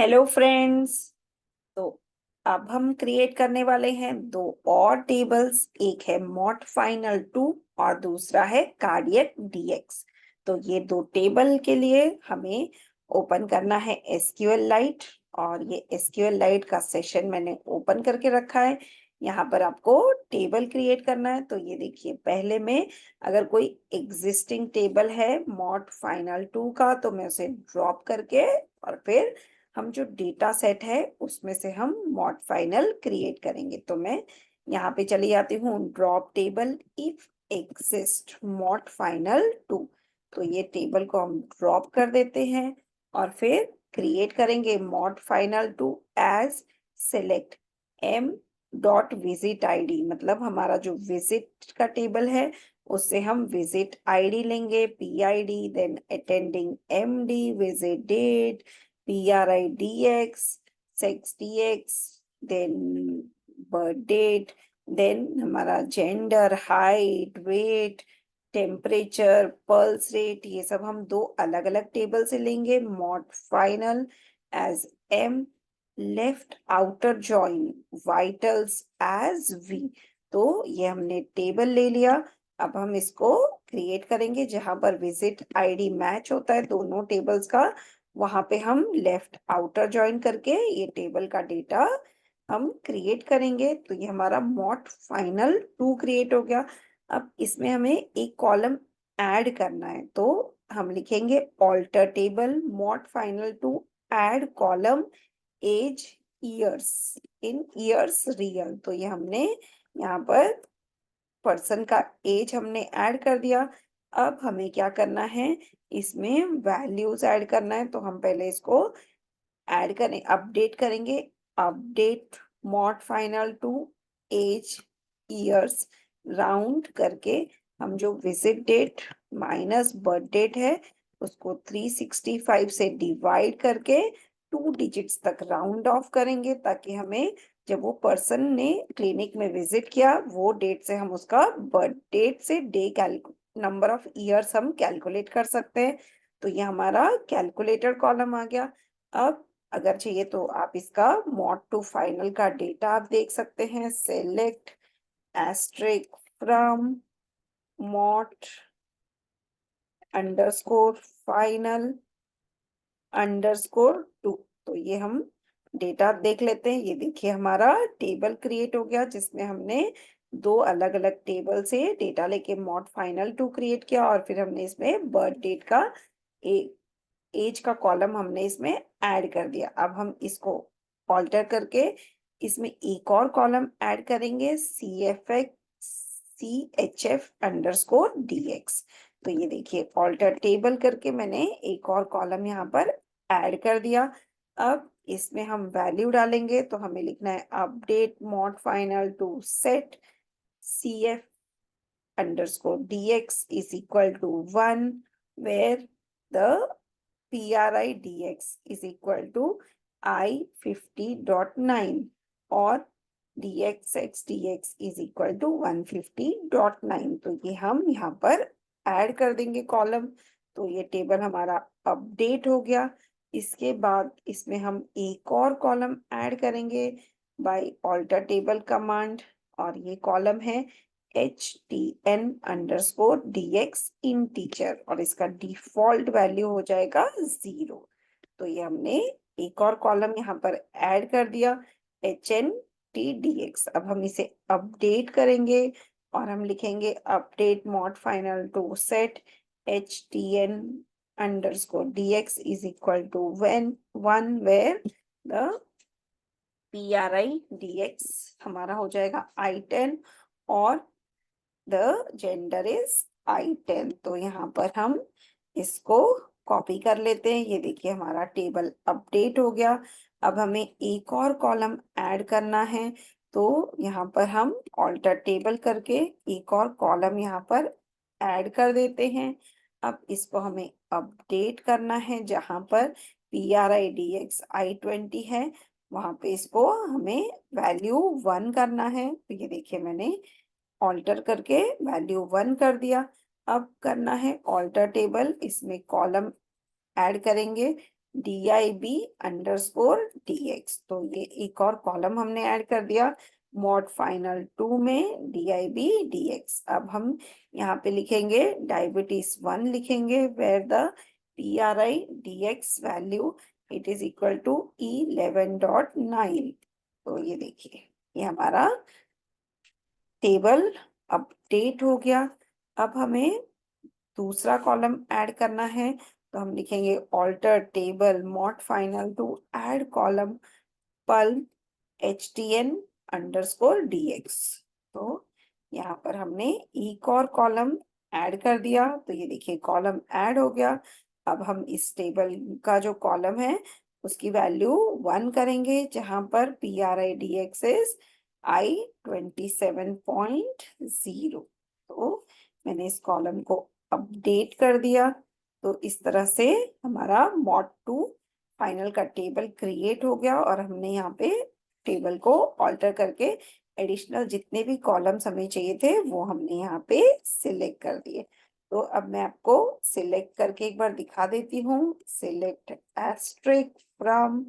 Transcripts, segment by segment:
Hello friends. तो अब हम क्रिएट करने वाले हैं दो और टेबल्स। एक है मॉड फाइनल 2 और दूसरा है कार्डियक डीएक्स। तो ये दो टेबल के लिए हमें ओपन करना है एसक्यूएल लाइट। और ये एसक्यूएल लाइट का सेशन मैंने ओपन करके रखा है। यहाँ पर आपको टेबल क्रिएट करना है। तो ये देखिए, पहले में अगर कोई एग्जिस्टिंग टेबल है मॉड फाइनल 2 का तो मैं उसे ड्रॉप करके और फिर हम जो डेटा सेट है उसमें से हम मॉड फाइनल क्रिएट करेंगे। तो मैं यहाँ पे चली जाती हूँ drop table if exist mod final 2। तो ये टेबल को हम ड्रॉप कर देते हैं और फिर क्रिएट करेंगे mod final 2 as select M dot visit ID. मतलब हमारा जो विजिट का टेबल है उससे हम विजिट आईडी लेंगे, P I D, then attending M D, visit date, PRIDX, SEXDX, then birth date, then हमारा gender, height, weight, temperature, pulse rate, ये सब हम दो अलग अलग टेबल से लेंगे। Mod final as M, left outer join, vitals as V. तो ये हमने टेबल ले लिया। अब हम इसको क्रिएट करेंगे जहां पर विजिट आईडी मैच होता है दोनों टेबल्स का, वहां पे हम लेफ्ट आउटर ज्वाइन करके ये टेबल का डेटा हम क्रिएट करेंगे। तो ये हमारा मॉड फाइनल 2 क्रिएट हो गया। अब इसमें हमें एक कॉलम ऐड करना है। तो हम लिखेंगे alter table mod final 2 add column age years in years real. तो ये हमने यहाँ पर पर्सन का एज हमने ऐड कर दिया। अब हमें क्या करना है, इसमें वैल्यूज ऐड करना है। तो हम पहले इसको ऐड करें, अपडेट करेंगे। Update mod final to age years round करके हम जो visit date minus birth date है उसको 365 से डिवाइड करके 2 डिजिट्स तक राउंड ऑफ करेंगे, ताकि हमें जब वो पर्सन ने क्लिनिक में विजिट किया वो डेट से हम उसका बर्थ डेट से डे नंबर ऑफ ईयर्स हम कैलकुलेट कर सकते हैं। तो ये हमारा कैलकुलेटर कॉलम आ गया। अब अगर चाहिए तो आप इसका मॉड टू फाइनल का डेटा आप देख सकते हैं। Select asterisk from mod underscore final underscore 2। तो ये हम डेटा देख लेते हैं। ये देखिए हमारा टेबल क्रिएट हो गया जिसमें हमने दो अलग अलग टेबल से डेटा लेके मॉड फाइनल 2 क्रिएट किया और फिर हमने इसमें बर्थ डेट का एक एज का कॉलम हमने इसमें ऐड कर दिया। अब हम इसको ऑल्टर करके इसमें एक और कॉलम ऐड करेंगे, CHF_DX। तो ये देखिए ऑल्टर टेबल करके मैंने एक और कॉलम यहाँ पर ऐड कर दिया। अब इसमें हम वैल्यू डालेंगे। तो हमें लिखना है update mod final two set CF_DX is equal to 1, where the PRIDX is equal to I50.9 और DXX is equal to 150.9। तो ये हम यहाँ पर ऐड कर देंगे कॉलम। तो ये टेबल हमारा अपडेट हो गया। इसके बाद इसमें हम एक और कॉलम ऐड करेंगे बाय ऑल्टर टेबल कमांड, और ये कॉलम है HTN_DX इन टीचर, और इसका डिफॉल्ट वैल्यू हो जाएगा 0। तो ये हमने एक और कॉलम यहाँ पर ऐड कर दिया, HNTDX। अब हम इसे अपडेट करेंगे और हम लिखेंगे update mod final two set HTN_DX is equal to 1 where the PRIDX हमारा हो जाएगा I10 और द जेंडर इज I10। तो यहाँ पर हम इसको कॉपी कर लेते हैं। ये देखिए हमारा टेबल अपडेट हो गया। अब हमें एक और कॉलम ऐड करना है। तो यहाँ पर हम ऑल्टर टेबल करके एक और कॉलम यहाँ पर ऐड कर देते हैं। अब इसको हमें अपडेट करना है, जहाँ पर PRIDX I20 है वहां पे इसको हमें वैल्यू 1 करना है। तो ये देखिए मैंने ऑल्टर करके वैल्यू 1 कर दिया। अब करना है ऑल्टर टेबल, इसमें कॉलम ऐड करेंगे dib_dx। तो ये एक और कॉलम हमने ऐड कर दिया मॉड फाइनल 2 में dib_dx। अब हम यहाँ पे लिखेंगे diabetes 1 लिखेंगे where the PRI/dx value it is equal to 11.9। तो ये देखिए ये हमारा टेबल अपडेट हो गया। अब हमें दूसरा कॉलम ऐड करना है, तो हम लिखेंगे alter table mod final two add column पल HTN_dx। तो यहाँ पर हमने एक और कॉलम ऐड कर दिया, तो ये देखिए कॉलम ऐड हो गया। अब हम इस टेबल का जो कॉलम है उसकी वैल्यू 1 करेंगे, जहां पर PRI/dx इज I27.0। तो मैंने इस कॉलम को अपडेट कर दिया। तो इस तरह से हमारा मॉड 2 फाइनल का टेबल क्रिएट हो गया और हमने यहाँ पे टेबल को ऑल्टर करके एडिशनल जितने भी कॉलम्स हमें चाहिए थे वो हमने यहाँ पे सिलेक्ट कर दिए। तो अब मैं आपको सिलेक्ट करके एक बार दिखा देती हूँ। Select asterisk from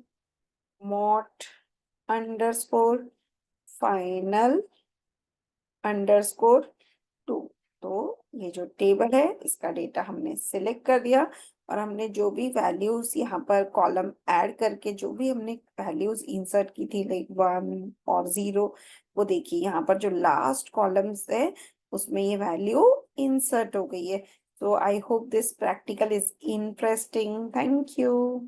mod underscore final underscore 2। तो ये जो टेबल है इसका डेटा हमने सिलेक्ट कर दिया और हमने जो भी वैल्यूज यहाँ पर कॉलम ऐड करके जो भी हमने वैल्यूज इंसर्ट की थी लाइक 1 और 0, वो देखिए यहाँ पर जो लास्ट कॉलम्स है उसमें ये वैल्यू इंसर्ट हो गई है। तो I hope this practical is interesting. Thank you.